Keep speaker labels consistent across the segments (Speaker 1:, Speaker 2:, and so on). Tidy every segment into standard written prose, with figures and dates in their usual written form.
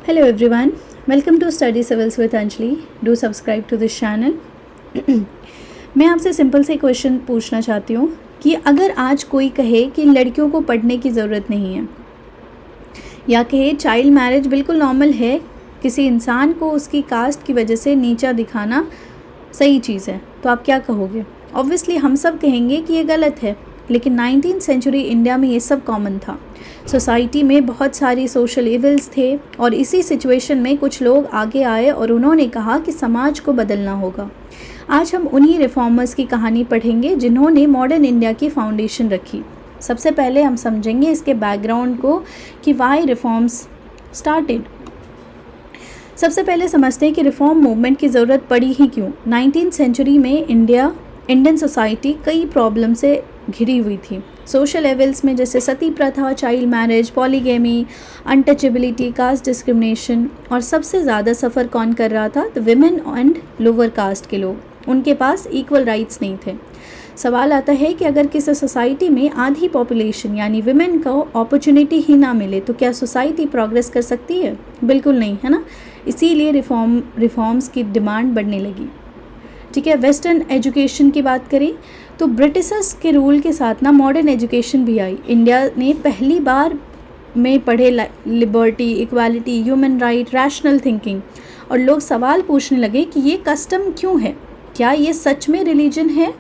Speaker 1: Hello everyone, welcome to Study Civils with Anjali. Do subscribe to this channel. मैं आपसे simple से question पूछना चाहती हूँ कि अगर आज कोई कहे कि लड़कियों को पढ़ने की ज़रूरत नहीं है या कहे चाइल्ड मैरिज बिल्कुल नॉर्मल है, किसी इंसान को उसकी कास्ट की वजह से नीचा दिखाना सही चीज़ है, तो आप क्या कहोगे? ऑब्वियसली हम सब कहेंगे कि ये गलत है, लेकिन 19th सेंचुरी इंडिया में ये सब कॉमन था। सोसाइटी में बहुत सारी सोशल इविल्स थे और इसी सिचुएशन में कुछ लोग आगे आए और उन्होंने कहा कि समाज को बदलना होगा। आज हम उन्हीं रिफॉर्मर्स की कहानी पढ़ेंगे जिन्होंने मॉडर्न इंडिया की फाउंडेशन रखी। सबसे पहले हम समझेंगे इसके बैकग्राउंड को कि वाई रिफॉर्म्स स्टार्टेड। सबसे पहले समझते हैं कि रिफॉर्म मूवमेंट की ज़रूरत पड़ी ही क्यों। 19th सेंचुरी में इंडियन सोसाइटी कई प्रॉब्लम से घिरी हुई थी। सोशल लेवल्स में जैसे सती प्रथा, child marriage, polygamy, untouchability, caste discrimination, और सबसे ज़्यादा सफ़र कौन कर रहा था? तो विमेन एंड लोअर कास्ट के लोग। उनके पास इक्वल राइट्स नहीं थे। सवाल आता है कि अगर किसी सोसाइटी में आधी पॉपुलेशन यानी विमेन को अपॉर्चुनिटी ही ना मिले तो क्या सोसाइटी प्रोग्रेस कर सकती है? बिल्कुल नहीं, है ना। इसीलिए रिफॉर्म्स की डिमांड बढ़ने लगी। ठीक है, वेस्टर्न एजुकेशन की बात करें तो ब्रिटिशर्स के रूल के साथ ना मॉडर्न एजुकेशन भी आई। इंडिया ने पहली बार में पढ़े liberty, equality, human right, rational thinking, और लोग सवाल पूछने लगे कि ये कस्टम क्यों है, क्या ये सच में रिलीजन है?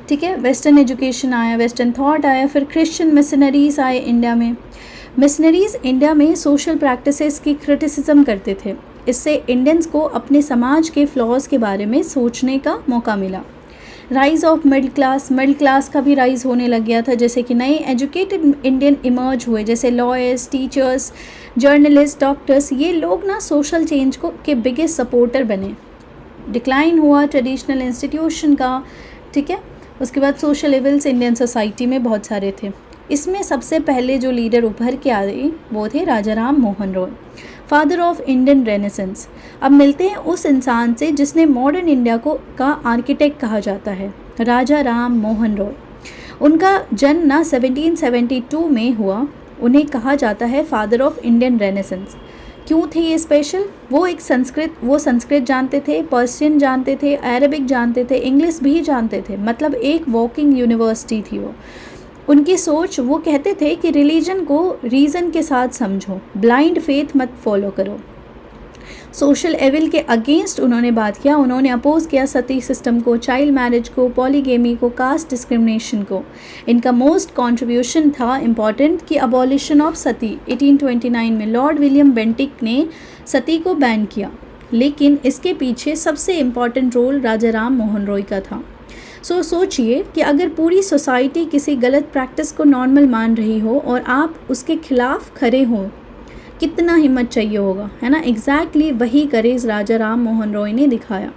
Speaker 1: ठीक है, वेस्टर्न एजुकेशन आया, वेस्टर्न थॉट आया, फिर क्रिश्चियन मिशनरीज आए इंडिया में। मिशनरीज इंडिया में सोशल प्रैक्टिसेस की क्रिटिसिज्म करते थे। इससे इंडियंस को अपने समाज के फ्लॉज के बारे में सोचने का मौका मिला। राइज ऑफ मिडिल क्लास का भी राइज होने लग गया था, जैसे कि नए एजुकेटेड इंडियन इमर्ज हुए, जैसे लॉयर्स, टीचर्स, जर्नलिस्ट, डॉक्टर्स। ये लोग ना सोशल चेंज के बिगेस्ट सपोर्टर बने। डिक्लाइन हुआ ट्रेडिशनल इंस्टीट्यूशन का। ठीक है, उसके बाद सोशल इविल्स इंडियन सोसाइटी में बहुत सारे थे। इसमें सबसे पहले जो लीडर उभर के आए वो थे Raja Ram Mohan Roy, father of Indian renaissance. अब मिलते हैं उस इंसान से जिसने मॉडर्न इंडिया का आर्किटेक्ट कहा जाता है, राजा राम मोहन रॉय। उनका जन्म ना 1772 में हुआ। उन्हें कहा जाता है फादर ऑफ इंडियन रेनेसेंस। क्यों थे ये स्पेशल? वो संस्कृत जानते थे, पर्शियन जानते थे, अरबिक जानते थे, इंग्लिश भी जानते थे। मतलब एक वॉकिंग यूनिवर्सिटी थी वो। उनकी सोच, वो कहते थे कि रिलीजन को रीज़न के साथ समझो, ब्लाइंड फेथ मत फॉलो करो। सोशल एविल के अगेंस्ट उन्होंने बात किया। उन्होंने अपोज किया सती सिस्टम को, चाइल्ड मैरिज को, पॉलीगेमी को, कास्ट डिस्क्रिमिनेशन को। इनका मोस्ट कंट्रीब्यूशन था इम्पॉर्टेंट कि अबॉलिशन ऑफ सती 1829 में लॉर्ड विलियम बेंटिक ने सती को बैन किया। लेकिन इसके पीछे सबसे इम्पॉर्टेंट रोल राजा राम मोहन रॉय का था। सोचिए कि अगर पूरी सोसाइटी किसी गलत प्रैक्टिस को नॉर्मल मान रही हो और आप उसके खिलाफ खड़े हों, कितना हिम्मत चाहिए होगा, है ना। एग्जैक्टली वही करेज राजा राम मोहन रॉय ने दिखाया।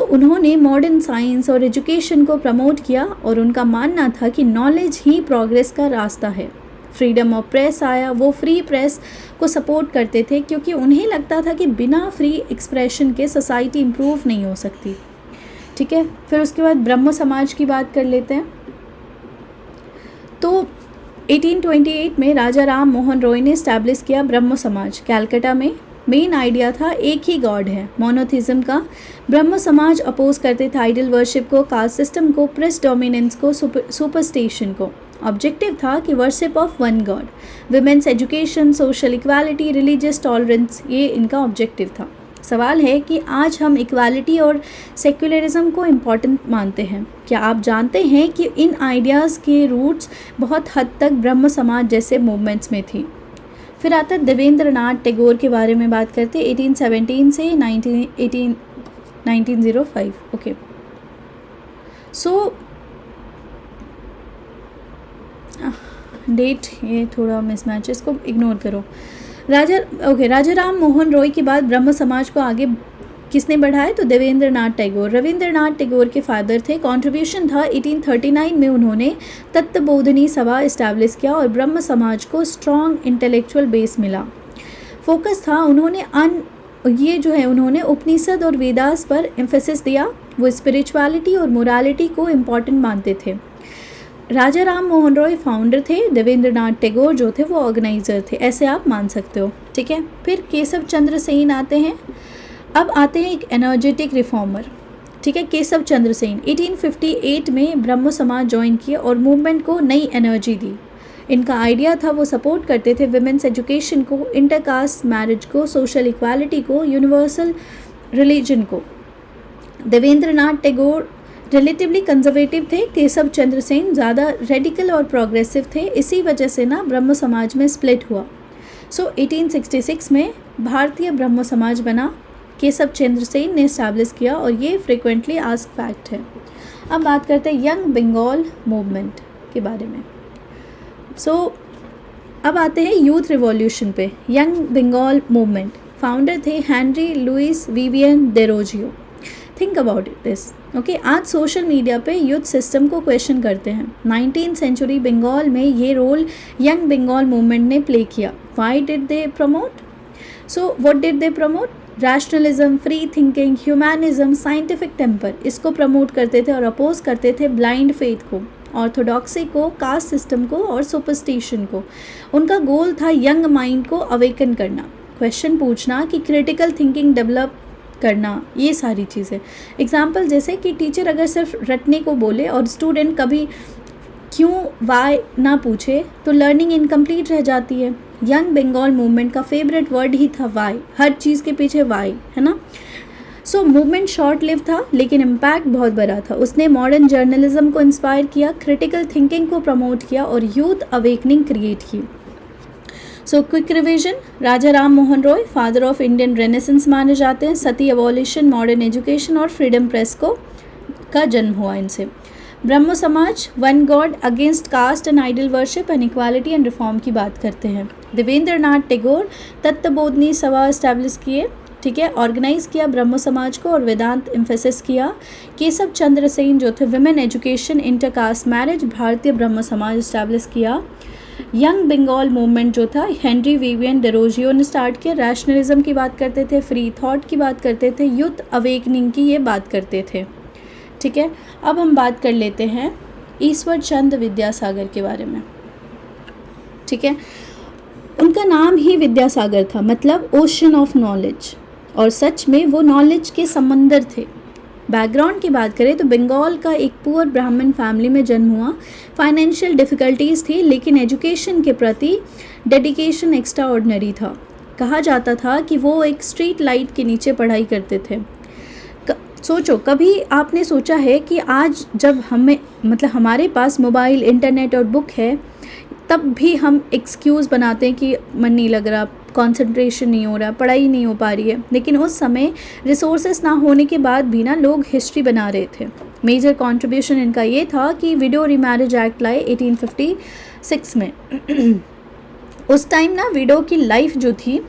Speaker 1: उन्होंने मॉडर्न साइंस और एजुकेशन को प्रमोट किया और उनका मानना था कि नॉलेज ही प्रोग्रेस का रास्ता है। फ्रीडम ऑफ प्रेस आया। वो फ्री प्रेस को सपोर्ट करते थे क्योंकि उन्हें लगता था कि बिना फ्री एक्सप्रेशन के सोसाइटी इम्प्रूव नहीं हो सकती। ठीक है, फिर उसके बाद ब्रह्म समाज की बात कर लेते हैं। तो 1828 में राजा राम मोहन रॉय ने इस्टेब्लिश किया ब्रह्म समाज कलकत्ता में। मेन आइडिया था एक ही गॉड है, मोनोथिज्म का। ब्रह्म समाज अपोज करते थे आइडल वर्शिप को, कास्ट सिस्टम को, प्रेस डोमिनेंस को, सुपरस्टिशन को। ऑब्जेक्टिव था कि worship of one God. Women's education, social equality, religious tolerance, ये इनका ऑब्जेक्टिव था। सवाल है कि आज हम इक्वालिटी और सेक्युलरिज्म को इम्पॉर्टेंट मानते हैं। क्या आप जानते हैं कि इन आइडियाज़ के रूट्स बहुत हद तक ब्रह्म समाज जैसे मूवमेंट्स में थी? फिर आता है देवेंद्रनाथ टैगोर के बारे में बात करते हैं। 1817 से 1905। ओके, डेट ये थोड़ा मिसमैच है, इसको इग्नोर करो। राजा राम मोहन रॉय के बाद ब्रह्म समाज को आगे किसने बढ़ाया? तो देवेंद्रनाथ टैगोर। रविंद्रनाथ टैगोर के फादर थे। कंट्रीब्यूशन था 1839 में उन्होंने तत्वबोधिनी सभा इस्टेब्लिश किया और ब्रह्म समाज को स्ट्रॉन्ग इंटेलेक्चुअल बेस मिला। फोकस था उन्होंने उपनिषद और वेदास पर एम्फेसिस दिया। वो स्पिरिचुअलिटी और मोरालिटी को इम्पॉर्टेंट मानते थे। राजा राम मोहन रॉय फाउंडर थे, देवेंद्रनाथ टैगोर जो थे वो ऑर्गेनाइज़र थे, ऐसे आप मान सकते हो। ठीक है, फिर केशव चंद्र सेन आते हैं। अब आते हैं एक एनर्जेटिक रिफॉर्मर। ठीक है, केशव चंद्र सेन 1858 में ब्रह्मो समाज ज्वाइन किया और मूवमेंट को नई एनर्जी दी। इनका आइडिया था, वो सपोर्ट करते थे विमेंस एजुकेशन को, इंटरकास्ट मैरिज को, सोशल इक्वालिटी को, यूनिवर्सल रिलीजन को। देवेंद्रनाथ टैगोर रिलेटिवली कंजर्वेटिव थे, केशव चंद्र सेन ज़्यादा रेडिकल और प्रोग्रेसिव थे। इसी वजह से ना ब्रह्म समाज में स्प्लिट हुआ। 1866 में भारतीय ब्रह्म समाज बना, केशव चंद्र सेन ने इस्टेब्लिश किया और ये फ्रिक्वेंटली आस्क्ड फैक्ट है। अब बात करते हैं यंग बंगाल मूवमेंट के बारे में। अब आते हैं यूथ रिवॉल्यूशन पे। यंग बंगाल मूवमेंट फाउंडर थे Henry Louis Vivian Derozio. Think about this. Okay, आज सोशल मीडिया पे यूथ सिस्टम को क्वेश्चन करते हैं। 19th सेंचुरी बंगाल में ये रोल यंग बंगाल मूवमेंट ने प्ले किया। Why did they promote? What did they promote? Rationalism, free thinking, humanism, scientific temper, इसको प्रमोट करते थे और अपोज करते थे ब्लाइंड फेथ को, ऑर्थोडॉक्सी को, कास्ट सिस्टम को और सुपरस्टिशन को। उनका गोल था यंग माइंड को अवेकन करना, क्वेश्चन पूछना कि क्रिटिकल थिंकिंग डेवलप करना, ये सारी चीज़ें। एग्जाम्पल जैसे कि टीचर अगर सिर्फ रटने को बोले और स्टूडेंट कभी क्यों वाई ना पूछे तो लर्निंग इनकम्प्लीट रह जाती है। यंग बंगाल मूवमेंट का फेवरेट वर्ड ही था वाई, हर चीज़ के पीछे वाई, है ना। मूवमेंट शॉर्ट लिव था लेकिन इम्पैक्ट बहुत बड़ा था। उसने मॉडर्न जर्नलिज्म को इंस्पायर किया, क्रिटिकल थिंकिंग को प्रमोट किया और यूथ अवेकनिंग क्रिएट की। Quick revision, Raja Ram Mohan Roy father of Indian renaissance माने जाते हैं। सती एवोल्यूशन, मॉडर्न एजुकेशन और फ्रीडम प्रेस का जन्म हुआ इनसे। ब्रह्म समाज, one God, against caste and idol worship and equality and reform की बात करते हैं। देवेंद्रनाथ टैगोर तत्वबोधनी सभा एस्टैब्लिश किए, ठीक है, ऑर्गेनाइज किया ब्रह्म समाज को और वेदांत एम्फेसिस किया। केशव चंद्र सेन जो थे विमेन एजुकेशन, इंटरकास्ट मैरिज, भारतीय ब्रह्म समाज एस्टैब्लिश किया। यंग बंगाल मूवमेंट जो था हेनरी विवियन डेरोजियो ने स्टार्ट किया। रैशनलिज्म की बात करते थे, फ्री थॉट की बात करते थे, यूथ अवेकनिंग की ये बात करते थे। ठीक है, अब हम बात कर लेते हैं ईश्वर चंद्र विद्यासागर के बारे में। ठीक है, उनका नाम ही विद्यासागर था, मतलब ओशन ऑफ नॉलेज, और सच में वो नॉलेज के समंदर थे। बैकग्राउंड की बात करें तो बंगाल का एक पुअर ब्राह्मण फैमिली में जन्म हुआ। फाइनेंशियल डिफ़िकल्टीज़ थी लेकिन एजुकेशन के प्रति डेडिकेशन एक्स्ट्रा ऑर्डिनरी था। कहा जाता था कि वो एक स्ट्रीट लाइट के नीचे पढ़ाई करते थे। सोचो, कभी आपने सोचा है कि आज जब हमारे पास मोबाइल, इंटरनेट और बुक है, तब भी हम एक्सक्यूज़ बनाते हैं कि मन नहीं लग रहा, कंसंट्रेशन नहीं हो रहा, पढ़ाई नहीं हो पा रही है। लेकिन उस समय रिसोर्सेस ना होने के बाद भी ना लोग हिस्ट्री बना रहे थे। मेजर कंट्रीब्यूशन इनका ये था कि विडो रीमैरिज एक्ट लाए 1856 में। उस टाइम ना विडो की लाइफ जो थी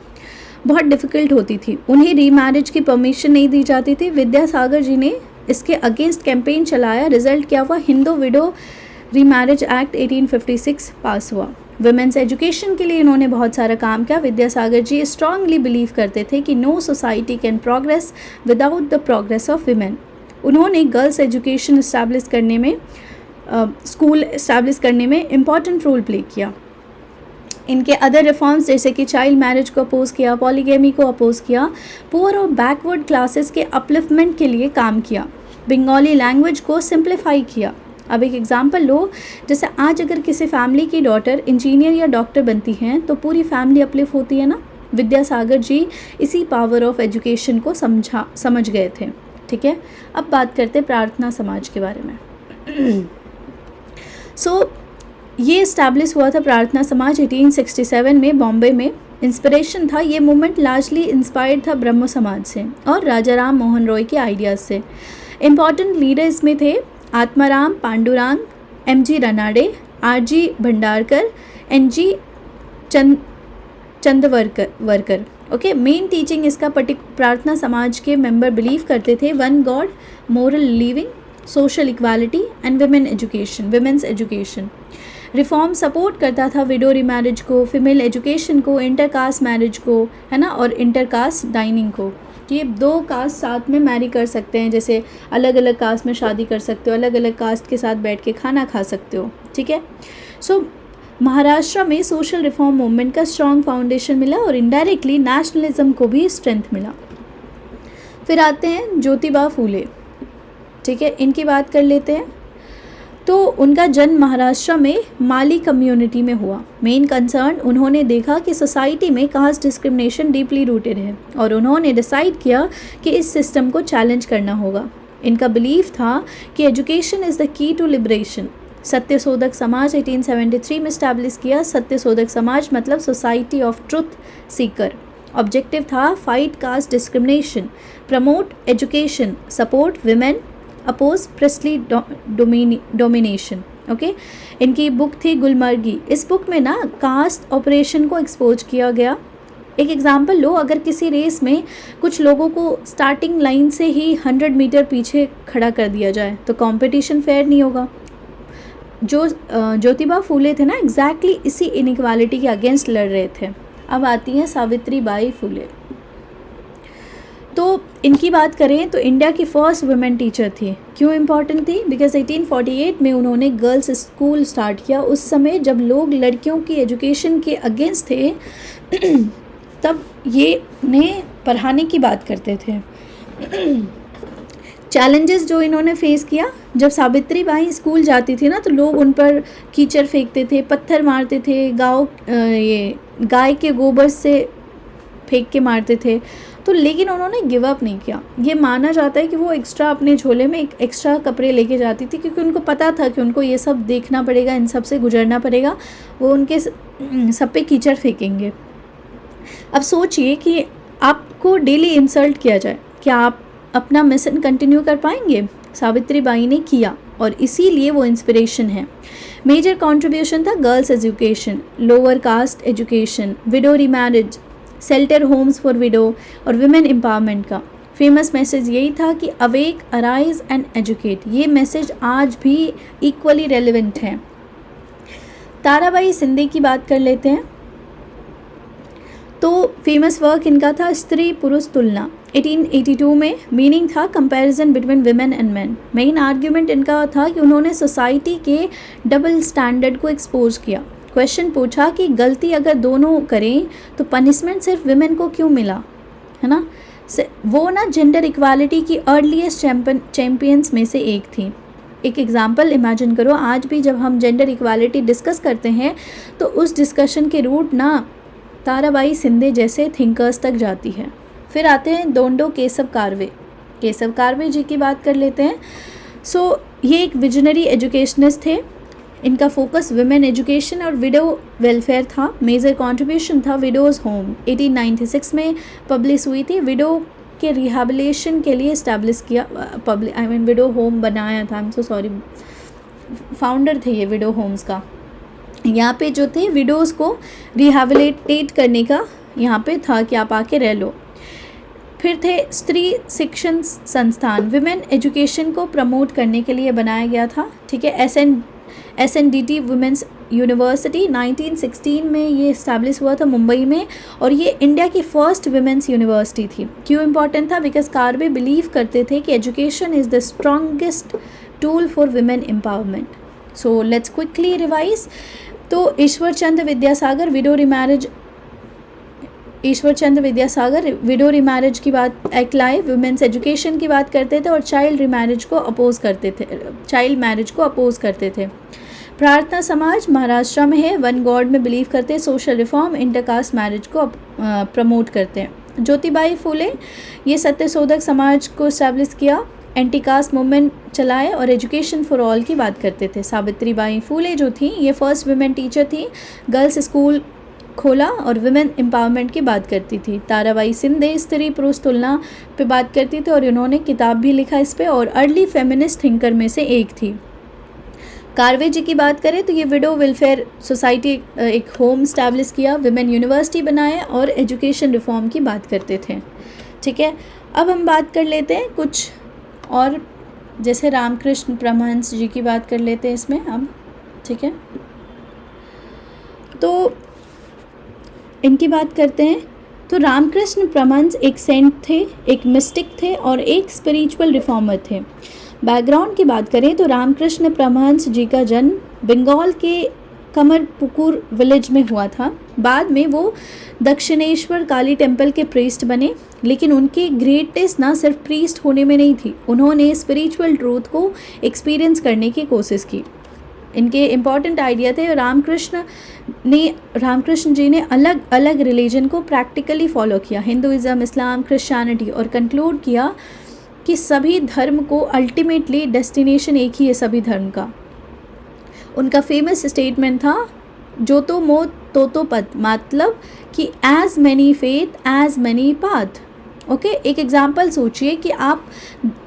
Speaker 1: बहुत डिफ़िकल्ट होती थी, उन्हें रीमैरिज की परमिशन नहीं दी जाती थी। विद्यासागर जी ने इसके अगेंस्ट कैंपेन चलाया। रिजल्ट क्या हुआ? Hindu widow remarriage act 1856 pass हुआ। वुमेन्स एजुकेशन के लिए इन्होंने बहुत सारा काम किया। विद्यासागर जी स्ट्रांगली बिलीव करते थे कि no society can progress without the progress of women. उन्होंने गर्ल्स एजुकेशन इस्टेब्लिश करने में, स्कूल इस्टेब्लिश करने में इम्पॉर्टेंट रोल प्ले किया। इनके अदर रिफॉर्म्स जैसे कि चाइल्ड मैरिज को अपोज किया, पॉलीगेमी को अपोज किया, पुअर और बैकवर्ड क्लासेस के अपलिफ्टमेंट के लिए काम किया, बंगाली लैंग्वेज को सिंप्लीफाई किया। अब एक एग्जांपल लो, जैसे आज अगर किसी फैमिली की डॉटर इंजीनियर या डॉक्टर बनती हैं तो पूरी फैमिली अपलिफ्ट होती है ना। विद्यासागर जी इसी पावर ऑफ एजुकेशन को समझ गए थे। ठीक है, अब बात करते प्रार्थना समाज के बारे में। ये इस्टेब्लिश हुआ था प्रार्थना समाज 1867 में बॉम्बे में। इंस्पिरेशन था, ये मूवमेंट लार्जली इंस्पायर्ड था ब्रह्म समाज से और राजा राम मोहन रॉय के आइडियाज़ से। इम्पॉर्टेंट लीडर इसमें थे Atmaram Pandurang, MG Ranade, RG Bhandarkar, NG Chandavarkar. Okay, main teaching इसका प्रार्थना समाज के मेंबर बिलीव करते थे one god, moral living, social equality and women's education. Reform support करता था विडो रीमैरिज को, फीमेल एजुकेशन को, इंटरकास्ट मैरिज को, है ना, और इंटरकास्ट डाइनिंग को, कि 2 कास्ट साथ में मैरी कर सकते हैं। जैसे अलग अलग कास्ट में शादी कर सकते हो, अलग अलग कास्ट के साथ बैठ के खाना खा सकते हो। ठीक है। सो महाराष्ट्र में सोशल रिफॉर्म मूवमेंट का स्ट्रॉन्ग फाउंडेशन मिला और इनडायरेक्टली नेशनलिज्म को भी स्ट्रेंथ मिला। फिर आते हैं ज्योतिबा फूले, ठीक है, इनकी बात कर लेते हैं। तो उनका जन्म महाराष्ट्र में माली कम्युनिटी में हुआ। मेन कंसर्न, उन्होंने देखा कि सोसाइटी में कास्ट डिस्क्रिमिनेशन डीपली रूटेड है और उन्होंने डिसाइड किया कि इस सिस्टम को चैलेंज करना होगा। इनका बिलीफ था कि education is the key to liberation. Satyashodhak Samaj 1873 में स्टैब्लिश किया। सत्यशोधक समाज मतलब society of truth seeker. Objective था fight caste discrimination, promote education, support women, oppose priestly domination. Okay, इनकी बुक थी गुलमर्गी। इस बुक में ना कास्ट ऑपरेशन को एक्सपोज किया गया। एक एग्जांपल लो, अगर किसी रेस में कुछ लोगों को स्टार्टिंग लाइन से ही 100 मीटर पीछे खड़ा कर दिया जाए तो कंपटीशन फेयर नहीं होगा। जो ज्योतिबा फूले थे ना, एग्जैक्टली इसी इनइक्वालिटी के अगेंस्ट लड़ रहे थे। अब आती हैं सावित्री बाई फुले। तो इनकी बात करें तो इंडिया की फर्स्ट वुमेन टीचर थी। क्यों इम्पॉर्टेंट थी? बिकॉज 1848 में उन्होंने गर्ल्स स्कूल स्टार्ट किया। उस समय जब लोग लड़कियों की एजुकेशन के अगेंस्ट थे तब ये उन्हें पढ़ाने की बात करते थे। चैलेंजेस जो इन्होंने फेस किया, जब सावित्री बाई स्कूल जाती थी ना तो लोग उन पर कीचड़ फेंकते थे, पत्थर मारते थे, ये गाय के गोबर से फेंक के मारते थे। तो लेकिन उन्होंने गिव अप नहीं किया। ये माना जाता है कि वो एक्स्ट्रा अपने झोले में एक एक्स्ट्रा कपड़े लेके जाती थी क्योंकि उनको पता था कि उनको ये सब देखना पड़ेगा, इन सब से गुजरना पड़ेगा, वो उनके सब पे कीचड़ फेंकेंगे। अब सोचिए कि आपको डेली इंसल्ट किया जाए, क्या आप अपना मिशन कंटिन्यू कर पाएंगे? सावित्री बाई ने किया और इसीलिए वो इंस्पिरेशन है। मेजर कंट्रीब्यूशन था girls education, lower caste education, window remarriage, shelter homes for window और विमेन एम्पावरमेंट का। फेमस मैसेज यही था कि अवेक, अराइज एंड एजुकेट। ये मैसेज आज भी इक्वली रेलिवेंट है। ताराबाई शिंदे की बात कर लेते हैं। तो फेमस वर्क इनका था स्त्री पुरुष तुलना 1882 में। मीनिंग था comparison between women and main. Main argument इनका था कि उन्होंने सोसाइटी के डबल स्टैंडर्ड को एक्सपोज किया। क्वेश्चन पूछा कि गलती अगर दोनों करें तो पनिशमेंट सिर्फ विमेन को क्यों मिला, है ना। वो ना जेंडर इक्वालिटी की अर्लीस्ट चैम्पियंस में से एक थी। एक एग्जाम्पल इमेजिन करो, आज भी जब हम जेंडर इक्वालिटी डिस्कस करते हैं तो उस डिस्कशन के रूट ना ताराबाई शिंदे जैसे थिंकर्स तक जाती है। फिर आते हैं दोंडो केशव कार्वे। केशव कार्वे जी की बात कर लेते हैं। ये एक विजनरी एजुकेशनिस्ट थे। इनका फोकस विमेन एजुकेशन और विडो वेलफेयर था। मेजर कंट्रीब्यूशन था विडोज़ होम 1896 में पब्लिश हुई थी। विडो के रिहेबिलिटेशन के लिए इस्टेब्लिश किया, विडो होम बनाया था। I am so sorry, founder थे ये विडो होम्स का। यहाँ पे जो थे विडोज़ को रिहेबिलिटेट करने का यहाँ पे था कि आप आके रह लो। फिर थे स्त्री शिक्षण संस्थान, विमेन एजुकेशन को प्रमोट करने के लिए बनाया गया था। ठीक है, SNDT वुमेंस यूनिवर्सिटी 1916 में ये इस्टेब्लिश हुआ था मुंबई में और ये इंडिया की फर्स्ट वुमेंस यूनिवर्सिटी थी। क्यों इम्पॉर्टेंट था? बिकॉज कार्वे बिलीव करते थे कि education is the strongest tool for women empowerment. So let's quickly revise. तो ईश्वर चंद्र विद्यासागर विडो रिमैरिज की बात एक्ट लाए, वुमेन्स एजुकेशन की बात करते थे और चाइल्ड मैरिज को अपोज करते थे। प्रार्थना समाज महाराष्ट्र में है, वन गॉड में बिलीव करते हैं, सोशल रिफॉर्म, इंटरकास्ट मैरिज को प्रमोट करते हैं। ज्योतिबाई फूले ये सत्यशोधक समाज को इस्टेब्लिश किया, एंटी कास्ट मूवमेंट चलाए और एजुकेशन फॉर ऑल की बात करते थे। सावित्री बाई फूले जो थी ये फर्स्ट वुमेन टीचर थी, गर्ल्स स्कूल खोला और विमेन एम्पावरमेंट की बात करती थी। ताराबाई शिंदे स्त्री पुरुष तुलना पे बात करती थी और इन्होंने किताब भी लिखा इस पे और अर्ली फेमिनिस्ट थिंकर में से एक थी। कार्वे जी की बात करें तो ये विडो वेलफेयर सोसाइटी एक होम स्टैब्लिश किया, विमेन यूनिवर्सिटी बनाया और एजुकेशन रिफॉर्म की बात करते थे। ठीक है, अब हम बात कर लेते हैं कुछ और, जैसे रामकृष्ण परमहंस जी की बात कर लेते हैं इसमें अब। ठीक है, तो इनकी बात करते हैं। तो रामकृष्ण परमहंस एक सेंट थे, एक मिस्टिक थे और एक स्पिरिचुअल रिफॉर्मर थे। बैकग्राउंड की बात करें तो रामकृष्ण परमहंस जी का जन्म बंगाल के कमरपुकुर विलेज में हुआ था। बाद में वो दक्षिणेश्वर काली टेम्पल के प्रीस्ट बने, लेकिन उनकी ग्रेटेस्ट ना सिर्फ प्रीस्ट होने में नहीं थी, उन्होंने स्पिरिचुअल ट्रूथ को एक्सपीरियंस करने की कोशिश की। इनके इम्पॉर्टेंट आइडिया थे। रामकृष्ण जी ने अलग अलग रिलीजन को प्रैक्टिकली फॉलो किया, हिंदुइज़्म, इस्लाम, क्रिश्चियनिटी, और कंक्लूड किया कि सभी धर्म को अल्टीमेटली डेस्टिनेशन एक ही है सभी धर्म का। उनका फेमस स्टेटमेंट था जो तो मोत तो पद, मतलब कि as many faith as many path. Okay, एक एग्जांपल सोचिए कि आप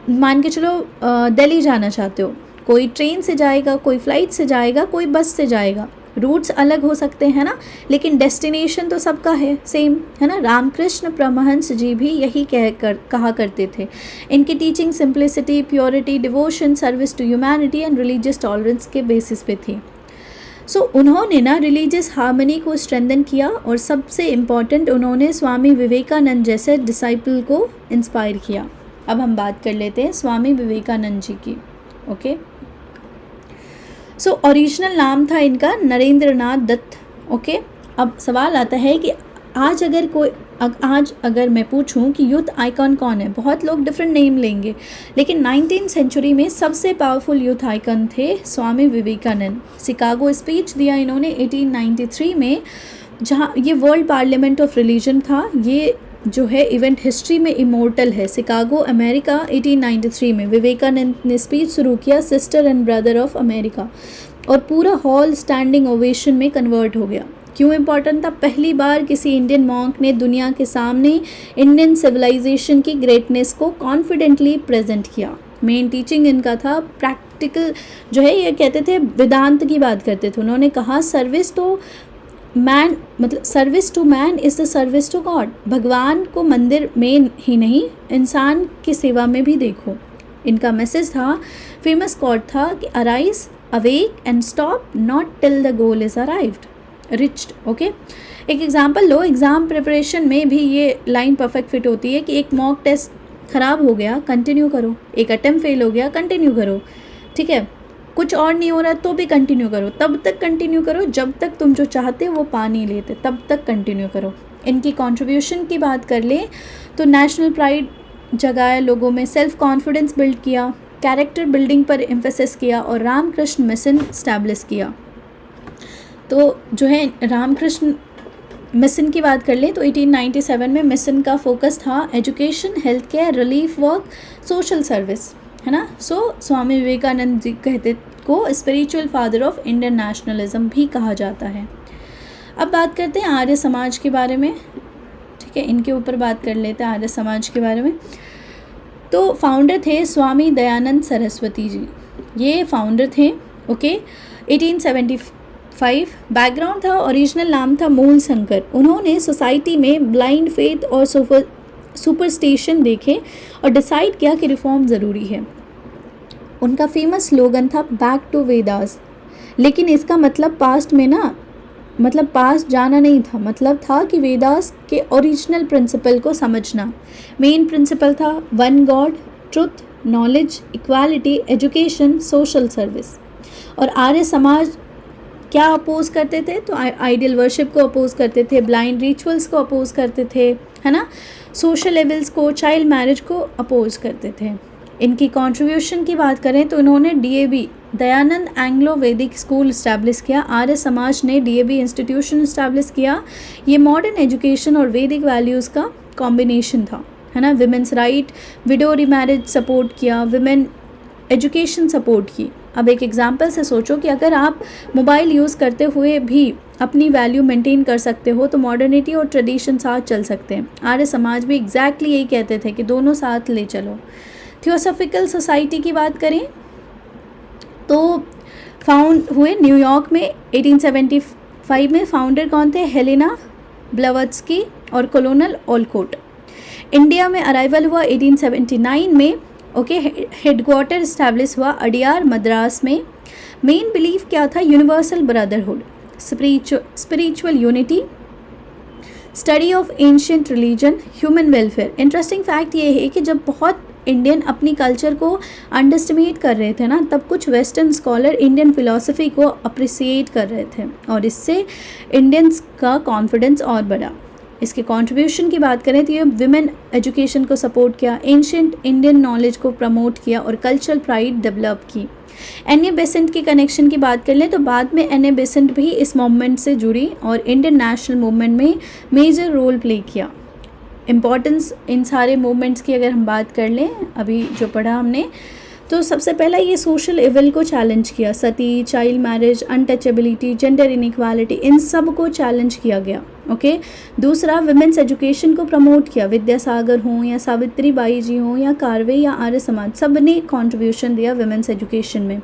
Speaker 1: मान के चलो दिल्ली जाना चाहते हो, कोई ट्रेन से जाएगा, कोई फ्लाइट से जाएगा, कोई बस से जाएगा। रूट्स अलग हो सकते हैं ना, लेकिन डेस्टिनेशन तो सबका है सेम, है ना। रामकृष्ण परमहंस जी भी यही कहा करते थे। इनकी teaching simplicity, purity, devotion, service to humanity and religious tolerance के बेसिस पे थी। सो उन्होंने ना रिलीजियस हार्मनी को स्ट्रेंथन किया, और सबसे इम्पॉर्टेंट उन्होंने स्वामी विवेकानंद जैसे डिसाइपल को इंस्पायर किया। अब हम बात कर लेते हैं स्वामी विवेकानंद जी की। ओके, सो ओरिजिनल नाम था इनका नरेंद्रनाथ दत्त। ओके, अब सवाल आता है कि आज अगर मैं पूछूं कि यूथ आइकॉन कौन है, बहुत लोग डिफरेंट नेम लेंगे, लेकिन 19th सेंचुरी में सबसे पावरफुल यूथ आइकॉन थे स्वामी विवेकानंद। शिकागो स्पीच दिया इन्होंने 1893 में, जहां ये वर्ल्ड पार्लियामेंट ऑफ रिलीजन था। ये जो है इवेंट हिस्ट्री में इमोर्टल है। शिकागो, अमेरिका, 1893 में विवेकानंद ने स्पीच शुरू किया, sister and brother of America, और पूरा हॉल स्टैंडिंग ओवेशन में कन्वर्ट हो गया। क्यों इम्पॉर्टेंट था? पहली बार किसी इंडियन मॉन्क ने दुनिया के सामने इंडियन सिविलाइजेशन की ग्रेटनेस को कॉन्फिडेंटली प्रेजेंट किया। मेन टीचिंग इनका था प्रैक्टिकल, जो है ये कहते थे वेदांत की बात करते थे। उन्होंने कहा सर्विस टू मैन, मतलब service to man is the service to god. भगवान को मंदिर में ही नहीं, इंसान की सेवा में भी देखो। इनका मैसेज था, फेमस कोट था कि arise, awake and stop not till the goal is arrived, reached. Okay, एक एग्जांपल लो, एग्ज़ाम प्रिपरेशन में भी ये लाइन परफेक्ट फिट होती है कि एक मॉक टेस्ट ख़राब हो गया, कंटिन्यू करो। एक अटेम्प्ट फेल हो गया, कंटिन्यू करो। ठीक है, कुछ और नहीं हो रहा तो भी कंटिन्यू करो, तब तक कंटिन्यू करो जब तक तुम जो चाहते हो वो पा नहीं लेते, तब तक कंटिन्यू करो। इनकी कंट्रीब्यूशन की बात कर लें तो नेशनल प्राइड जगाया लोगों में, सेल्फ कॉन्फिडेंस बिल्ड किया, कैरेक्टर बिल्डिंग पर एम्फेसिस किया, और रामकृष्ण मिशन स्टैब्लिश किया। तो जो है रामकृष्ण मिशन की बात कर लें तो 1897 में मिशन का फोकस था education, health care, relief work, social service, है ना। सो स्वामी विवेकानंद जी कहते को spiritual father of Indian nationalism भी कहा जाता है। अब बात करते हैं आर्य समाज के बारे में। ठीक है, इनके ऊपर बात कर लेते हैं आर्य समाज के बारे में। तो फाउंडर थे स्वामी दयानंद सरस्वती जी, ये फाउंडर थे। ओके, 1875 बैकग्राउंड था, ओरिजिनल नाम था मूल शंकर। उन्होंने सोसाइटी में ब्लाइंड फेथ और सुपरस्टिशन देखे और डिसाइड किया कि रिफॉर्म ज़रूरी है। उनका फेमस स्लोगन था बैक टू वेदास, लेकिन इसका मतलब पास्ट में ना, मतलब पास्ट जाना नहीं था, मतलब था कि वेदास के ओरिजिनल प्रिंसिपल को समझना। मेन प्रिंसिपल था one God, truth, knowledge, equality, education, social service. और आर्य समाज क्या अपोज करते थे? तो आइडियल वर्शिप को अपोज करते थे, ब्लाइंड रिचुअल्स को अपोज करते थे, है ना, सोशल लेवल्स को, चाइल्ड मैरिज को अपोज करते थे। इनकी कंट्रीब्यूशन की बात करें तो इन्होंने DAV दयानंद एंग्लो वैदिक स्कूल इस्टेब्लिश किया। आर्य समाज ने DAV इंस्टीट्यूशन इस्टेब्लिश किया। ये मॉडर्न एजुकेशन और वैदिक वैल्यूज़ का कॉम्बिनेशन था, है ना। Women's right, window remarriage support किया, विमेन एजुकेशन सपोर्ट की। अब एक एग्जांपल से सोचो कि अगर आप मोबाइल यूज़ करते हुए भी अपनी वैल्यू मेंटेन कर सकते हो तो मॉडर्निटी और ट्रेडिशन साथ चल सकते हैं। आर्य समाज भी एग्जैक्टली यही कहते थे कि दोनों साथ ले चलो। थियोसॉफिकल सोसाइटी की बात करें तो फाउंड हुए न्यूयॉर्क में 1875 में। फाउंडर कौन थे? हेलेना ब्लवत्स्की और कोलोनल ओलकोट। इंडिया में अराइवल हुआ 1879 में। ओके, हेडक्वार्टर इस्टेब्लिश हुआ अडियार मद्रास में। मेन बिलीफ क्या था? Universal brotherhood, spiritual unity, study of ancient religion, human welfare. Interesting fact ये है कि जब बहुत इंडियन अपनी कल्चर को अंडरस्टिमेट कर रहे थे ना, तब कुछ वेस्टर्न स्कॉलर इंडियन फिलॉसफी को अप्रिसिएट कर रहे थे और इससे इंडियंस का कॉन्फिडेंस और बढ़ा। इसके कंट्रीब्यूशन की बात करें तो ये विमेन एजुकेशन को सपोर्ट किया, एंशियंट इंडियन नॉलेज को प्रमोट किया और कल्चरल प्राइड डेवलप की। एन.ए. बेसेंट की कनेक्शन की बात कर लें तो बाद में एन.ए. बेसेंट भी इस मूवमेंट से जुड़ी और इंडियन नेशनल मूवमेंट में मेजर रोल प्ले किया। इम्पॉर्टेंस इन सारे मूवमेंट्स की अगर हम बात कर लें अभी जो पढ़ा हमने, तो सबसे पहला ये सोशल इविल को चैलेंज किया, sati, child marriage, untouchability, gender inequality, इन सब को चैलेंज किया गया। ओके। दूसरा विमेंस एजुकेशन को प्रमोट किया, विद्यासागर हों या सावित्री बाई जी हों या कार्वे या आर्य समाज, सब ने कॉन्ट्रीब्यूशन दिया विमेंस एजुकेशन में।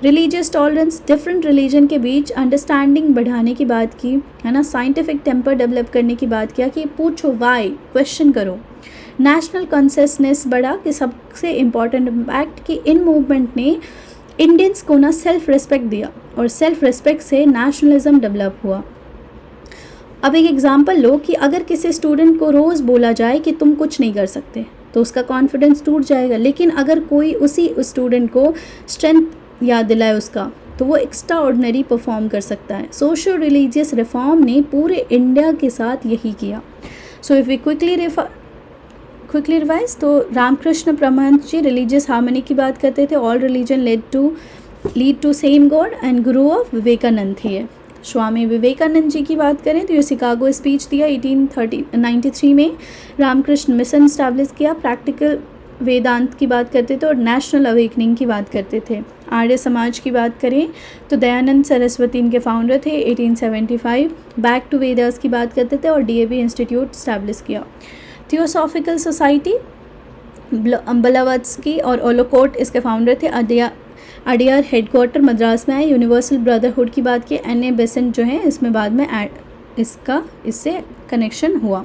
Speaker 1: रिलीजियस टॉलरेंस, डिफरेंट रिलीजन के बीच अंडरस्टैंडिंग बढ़ाने की बात की, है ना। साइंटिफिक टेम्पर डेवलप करने की बात किया कि पूछो वाई, क्वेश्चन करो। नेशनल कॉन्शियसनेस बढ़ा कि सबसे इम्पॉर्टेंट इम्पैक्ट कि इन मूवमेंट ने इंडियंस को ना सेल्फ रिस्पेक्ट दिया और सेल्फ रिस्पेक्ट से नेशनलिज्म डेवलप हुआ। अब एक एग्जांपल लो कि अगर किसी स्टूडेंट को रोज़ बोला जाए कि तुम कुछ नहीं कर सकते तो उसका कॉन्फिडेंस टूट जाएगा, लेकिन अगर कोई उसी स्टूडेंट को स्ट्रेंथ याद दिलाए उसका, तो वो एक्स्ट्रा ऑर्डिनरी परफॉर्म कर सकता है। सोशल रिलीजियस रिफॉर्म ने पूरे इंडिया के साथ यही किया। So if we quickly revise, तो रामकृष्ण परमहंस जी रिलीजियस हार्मनी की बात करते थे, all religion lead to same god, and guru of Vivekananda थे। स्वामी विवेकानंद जी की बात करें तो ये शिकागो स्पीच दिया 1893 में, रामकृष्ण मिशन स्टैब्लिश किया, प्रैक्टिकल वेदांत की बात करते थे और नेशनल अवेकनिंग की बात करते थे। आर्य समाज की बात करें तो दयानंद सरस्वती इनके फाउंडर थे 1875, बैक टू वेदास की बात करते थे और डीएवी इंस्टीट्यूट स्टैब्लिश किया। थियोसॉफिकल सोसाइटी ब्लवात्स्की और ओलोकोट इसके फाउंडर थे। अडियार हेडक्वार्टर मद्रास में आए। यूनिवर्सल ब्रदरहुड की बात की, एन.ए. बेसेंट जो है इसमें बाद में इससे कनेक्शन हुआ।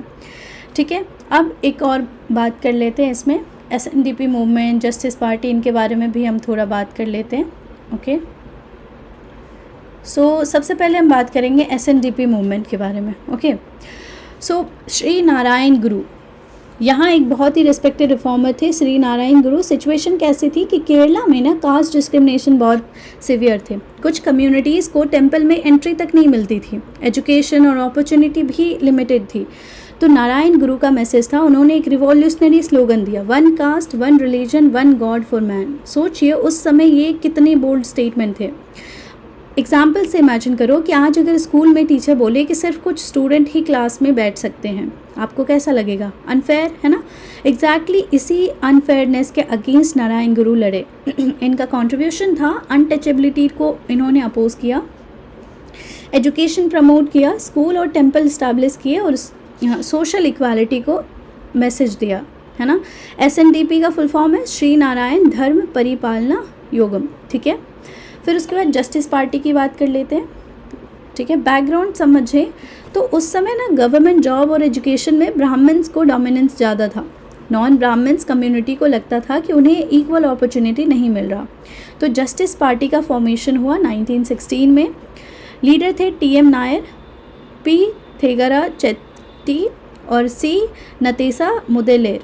Speaker 1: ठीक है, अब एक और बात कर लेते हैं इसमें, एसएनडीपी मूवमेंट, जस्टिस पार्टी, इनके बारे में भी हम थोड़ा बात कर लेते हैं। ओके, सो सबसे पहले हम बात करेंगे एसएनडीपी मूवमेंट के बारे में। ओके, सो श्री नारायण गुरु यहाँ एक बहुत ही रिस्पेक्टेड रिफॉर्मर थे, श्री नारायण गुरु। सिचुएशन कैसी थी कि केरला में ना कास्ट डिस्क्रिमिनेशन बहुत सिवियर थे, कुछ कम्युनिटीज़ को टेम्पल में एंट्री तक नहीं मिलती थी, एजुकेशन और अपॉर्चुनिटी भी लिमिटेड थी। तो नारायण गुरु का मैसेज था, उन्होंने एक रिवॉल्यूशनरी स्लोगन दिया, one cast, one religion, one God for man. सोचिए उस समय ये कितने बोल्ड स्टेटमेंट थे। एग्जाम्पल से इमेजिन करो कि आज अगर स्कूल में टीचर बोले कि सिर्फ कुछ स्टूडेंट ही क्लास में बैठ सकते हैं, आपको कैसा लगेगा? अनफेयर है ना। एग्जैक्टली इसी अनफेयरनेस के अगेंस्ट नारायण गुरु लड़े। इनका कंट्रीब्यूशन था, अनटचेबिलिटी को इन्होंने अपोज किया, एजुकेशन प्रमोट किया, स्कूल और टेम्पल इस्टेब्लिश किए और सोशल इक्वालिटी को मैसेज दिया, है ना। एसएनडीपी का फुल फॉर्म है श्री नारायण धर्म परिपालना योगम। ठीक है, फिर उसके बाद जस्टिस पार्टी की बात कर लेते हैं। ठीक है, बैकग्राउंड समझे तो उस समय ना गवर्नमेंट जॉब और एजुकेशन में ब्राह्मण्स को डोमिनेंस ज़्यादा था। नॉन ब्राह्मण्स कम्युनिटी को लगता था कि उन्हें इक्वल अपॉर्चुनिटी नहीं मिल रहा, तो जस्टिस पार्टी का फॉर्मेशन हुआ 1916 में। लीडर थे टीएम नायर, पी थेगरा चेट्टी और C Natesa Mudaliar.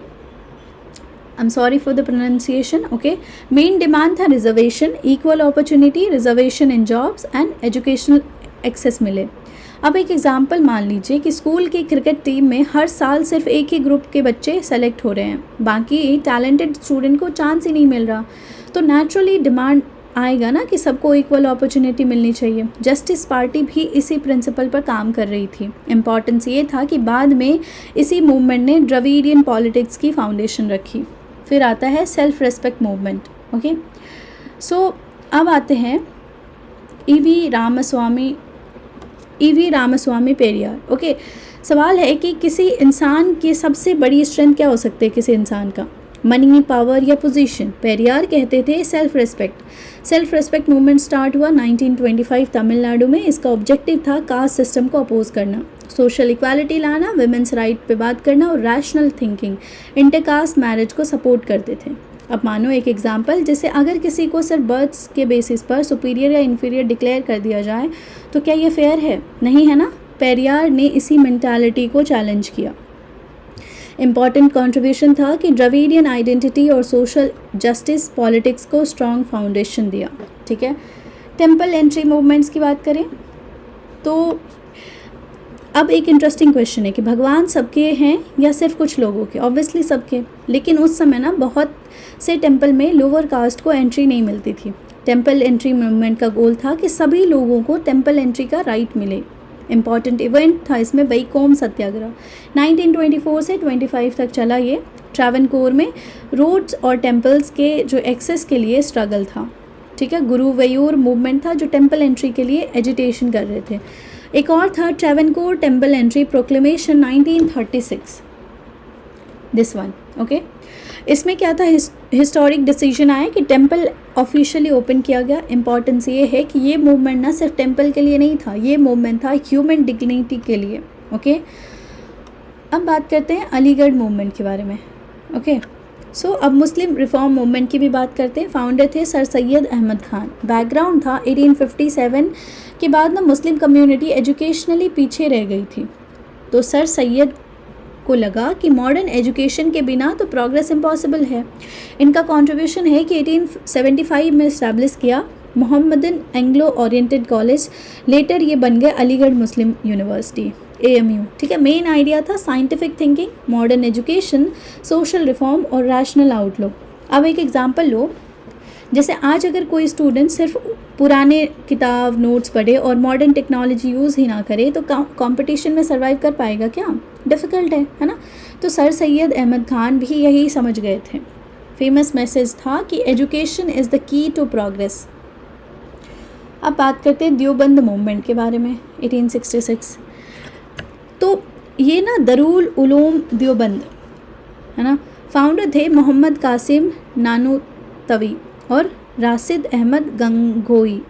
Speaker 1: I'm sorry for the pronunciation. Okay, main demand था reservation, equal opportunity, reservation in jobs and educational access मिले। अब एक एग्जांपल मान लीजिए कि स्कूल की क्रिकेट टीम में हर साल सिर्फ एक ही ग्रुप के बच्चे सेलेक्ट हो रहे हैं, बाकी टैलेंटेड स्टूडेंट को चांस ही नहीं मिल रहा, तो नेचुरली डिमांड आएगा ना कि सबको इक्वल अपॉर्चुनिटी मिलनी चाहिए। जस्टिस पार्टी भी इसी प्रिंसिपल पर काम कर रही थी। इम्पॉर्टेंस ये था कि बाद में इसी मूवमेंट ने द्रविडियन पॉलिटिक्स की फाउंडेशन रखी। फिर आता है सेल्फ रेस्पेक्ट मूवमेंट। ओके, सो अब आते हैं ईवी रामास्वामी पेरियार। ओके, सवाल है कि किसी इंसान की सबसे बड़ी स्ट्रेंथ क्या हो सकती है किसी इंसान का? मनी, पावर या पोजीशन? पेरियार कहते थे self respect. Self respect movement start हुआ 1925 तमिलनाडु में। इसका ऑब्जेक्टिव था कास्ट सिस्टम को अपोज करना, सोशल इक्वालिटी लाना, विमेंस राइट पे बात करना और रैशनल थिंकिंग। इंटरकास्ट मैरिज को सपोर्ट करते थे। अब मानो एक एग्जांपल, जैसे अगर किसी को सिर्फ बर्थ्स के बेसिस पर सुपीरियर या इन्फीरियर डिक्लेयर कर दिया जाए तो क्या ये फेयर है? नहीं है ना। पेरियार ने इसी मेंटालिटी को चैलेंज किया। इम्पॉर्टेंट कंट्रीब्यूशन था कि द्रविडियन आइडेंटिटी और सोशल जस्टिस पॉलिटिक्स को स्ट्रॉन्ग फाउंडेशन दिया। ठीक है, टेम्पल एंट्री मूवमेंट्स की बात करें तो अब एक इंटरेस्टिंग क्वेश्चन है कि भगवान सबके हैं या सिर्फ कुछ लोगों के। ऑब्वियसली सबके, लेकिन उस समय ना बहुत से टेम्पल में लोअर कास्ट को एंट्री नहीं मिलती थी। टेम्पल एंट्री मूवमेंट का गोल था कि सभी लोगों को टेम्पल एंट्री का राइट मिले। इम्पॉर्टेंट इवेंट था इसमें वैकोम सत्याग्रह, 1924 से 25 तक चला। ये ट्रावनकोर में रोड्स और टेम्पल्स के जो एक्सेस के लिए स्ट्रगल था। ठीक है, गुरुवयूर मूवमेंट था जो टेम्पल एंट्री के लिए एजिटेशन कर रहे थे। एक और था Travancore temple entry proclamation 1936, this one. Okay, इसमें क्या था, हिस्टोरिक डिसीजन आया कि टेम्पल ऑफिशियली ओपन किया गया। इंपॉर्टेंस ये है कि ये मूवमेंट ना सिर्फ टेम्पल के लिए नहीं था, ये मूवमेंट था ह्यूमन डिग्निटी के लिए। ओके, अब बात करते हैं अलीगढ़ मूवमेंट के बारे में। ओके, सो अब मुस्लिम रिफॉर्म मूवमेंट की भी बात करते हैं। फाउंडर थे सर सैयद अहमद खान। बैकग्राउंड था 1857 के बाद ना मुस्लिम कम्युनिटी एजुकेशनली पीछे रह गई थी, तो सर सैयद को लगा कि मॉडर्न एजुकेशन के बिना तो प्रोग्रेस इम्पॉसिबल है। इनका कंट्रीब्यूशन है कि 1875 में इस्टेब्लिश किया Mohammedan Anglo oriented college, later ये बन गए अलीगढ़ मुस्लिम यूनिवर्सिटी AMU। ठीक है, मेन आइडिया था scientific thinking, modern education, social reform और रैशनल आउटलुक। अब एक एग्जांपल लो, जैसे आज अगर कोई स्टूडेंट सिर्फ पुराने किताब नोट्स पढ़े और मॉडर्न टेक्नोलॉजी यूज़ ही ना करे तो कंपटीशन में सर्वाइव कर पाएगा क्या? डिफ़िकल्ट है ना। तो सर सैयद अहमद खान भी यही समझ गए थे। फेमस मैसेज था कि education is the key to progress. अब बात करते हैं देवबंद मूवमेंट के बारे में, 1866। तो ये ना दारुल उलूम देवबंद है ना, फाउंडर थे मोहम्मद कासिम नानूतवी और राशिद अहमद गंगोई।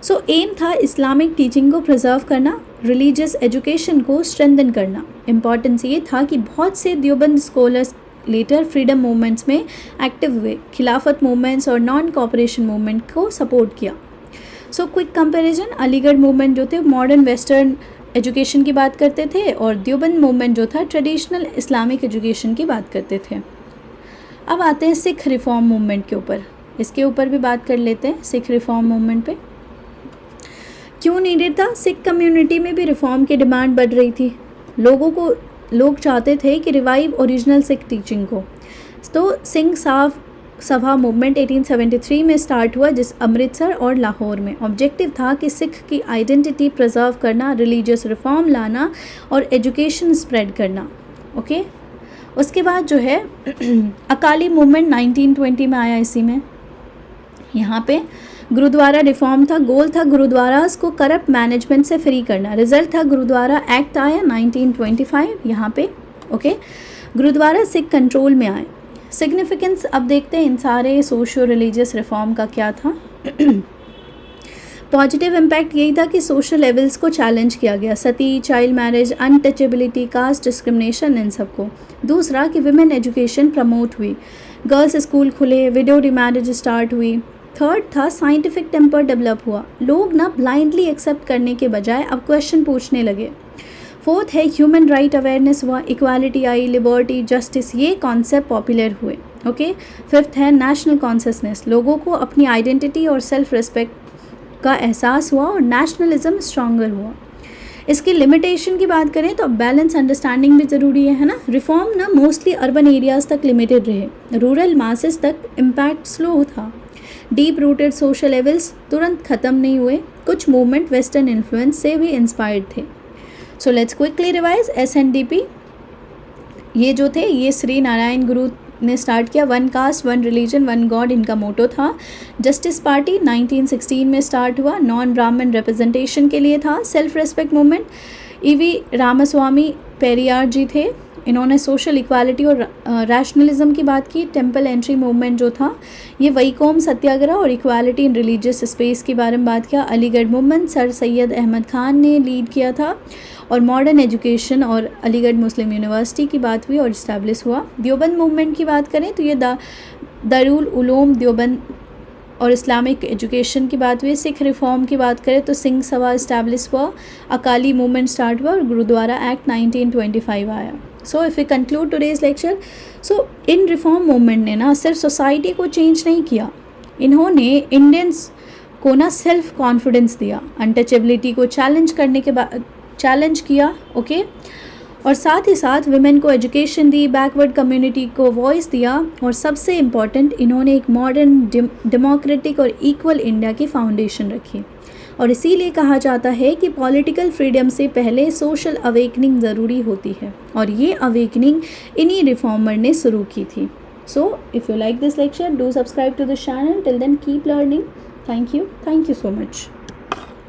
Speaker 1: सो एम था इस्लामिक टीचिंग को प्रिजर्व करना, रिलीजियस एजुकेशन को स्ट्रेंथन करना। इम्पॉर्टेंस ये था कि बहुत से Deoband scholars later freedom movements में एक्टिव हुए, खिलाफत मूवमेंट्स और नॉन कॉपरेशन मूवमेंट को सपोर्ट किया। So quick comparison, Aligarh movement जो थे मॉडर्न वेस्टर्न एजुकेशन की बात करते थे और देवबंद मूवमेंट जो था ट्रेडिशनल इस्लामिक एजुकेशन की बात करते थे। अब आते हैं सिख रिफॉर्म मूवमेंट के ऊपर, इसके ऊपर भी बात कर लेते हैं। सिख रिफॉर्म मूवमेंट पे क्यों नीडेड था? सिख कम्युनिटी में भी रिफॉर्म की डिमांड बढ़ रही थी। लोग चाहते थे कि रिवाइव ओरिजिनल सिख टीचिंग को। तो सिंह सभा मूवमेंट 1873 में स्टार्ट हुआ, जिस अमृतसर और लाहौर में। ऑब्जेक्टिव था कि सिख की आइडेंटिटी प्रिजर्व करना, रिलीजियस रिफॉर्म लाना और एजुकेशन स्प्रेड करना। ओके, उसके बाद जो है अकाली मूवमेंट 1920 में आया। इसी में यहाँ पे गुरुद्वारा रिफॉर्म था, गोल था गुरुद्वारास को करप्ट मैनेजमेंट से फ्री करना। रिजल्ट था गुरुद्वारा एक्ट आया 1925 यहाँ पे। ओके, गुरुद्वारा सिख कंट्रोल में आए। सिग्निफिकेंस अब देखते हैं इन सारे सोशो रिलीजियस रिफॉर्म का क्या था। पॉजिटिव इम्पैक्ट यही था कि सोशल लेवल्स को चैलेंज किया गया, sati, child marriage, untouchability, caste discrimination, इन सबको। दूसरा कि विमेन एजुकेशन प्रमोट हुई, गर्ल्स स्कूल खुले, विडो रिमैरिज स्टार्ट हुई। थर्ड था साइंटिफिक टेम्पर डेवलप हुआ, लोग ना ब्लाइंडली एक्सेप्ट करने के बजाय अब क्वेश्चन पूछने लगे। फोर्थ है ह्यूमन राइट अवेयरनेस हुआ, इक्वालिटी आई, लिबर्टी, जस्टिस, ये कॉन्सेप्ट पॉपुलर हुए। ओके, फिफ्थ है नेशनल कॉन्शियसनेस, लोगों को अपनी आइडेंटिटी और सेल्फ रिस्पेक्ट का एहसास हुआ और नेशनलिज्म स्ट्रॉन्गर हुआ। इसकी लिमिटेशन की बात करें तो बैलेंस अंडरस्टैंडिंग भी ज़रूरी है ना। रिफॉर्म ना मोस्टली अर्बन एरियाज़ तक लिमिटेड रहे, रूरल मासेस तक इम्पैक्ट स्लो था। डीप रूटेड सोशल लेवल्स तुरंत ख़त्म नहीं हुए, कुछ मूवमेंट वेस्टर्न इन्फ्लुएंस से भी इंस्पायर्ड थे। So let's quickly revise. SNDP ये जो थे ये श्री नारायण गुरु ने स्टार्ट किया। One cast one religion one God इनका मोटो था। जस्टिस पार्टी 1916 में स्टार्ट हुआ, नॉन ब्राह्मण रिप्रेजेंटेशन के लिए था। Self respect movement EV Ramaswamy Periyar ji थे, इन्होंने सोशल इक्वालिटी और रैशनलिज्म की बात की। टेम्पल एंट्री मूवमेंट जो था ये वैकोम सत्याग्रह और इक्वालिटी इन रिलीजियस स्पेस के बारे में बात किया। अलीगढ़ मूवमेंट सर सैयद अहमद खान ने लीड किया था और मॉडर्न एजुकेशन और अलीगढ़ मुस्लिम यूनिवर्सिटी की बात हुई और इस्टेब्लिश हुआ। देवबंद मूवमेंट की बात करें तो ये दारुल उलूम देवबंद और इस्लामिक एजुकेशन की बात हुई। सिख रिफॉर्म की बात करें तो सिंह सभा इस्टेब्लिश हुआ, अकाली मूवमेंट स्टार्ट हुआ और गुरुद्वारा एक्ट 1925 आया। So if we conclude today's lecture, so इन रिफॉर्म मूवमेंट ने ना सिर्फ सोसाइटी को चेंज नहीं किया, इन्होंने इंडियंस को ना सेल्फ कॉन्फिडेंस दिया, अनटचेबिलिटी को चैलेंज करने के बाद चैलेंज किया, ओके, और साथ ही साथ वुमेन को एजुकेशन दी, बैकवर्ड कम्युनिटी को वॉइस दिया, और सबसे इम्पॉर्टेंट इन्होंने एक मॉडर्न डेमोक्रेटिक और इक्वल इंडिया की फाउंडेशन रखी। और इसीलिए कहा जाता है कि पॉलिटिकल फ्रीडम से पहले सोशल अवेकनिंग ज़रूरी होती है, और ये अवेकनिंग इन्हीं रिफॉर्मर ने शुरू की थी। So if you like this lecture, do subscribe to this channel. Till then keep learning. Thank you so much.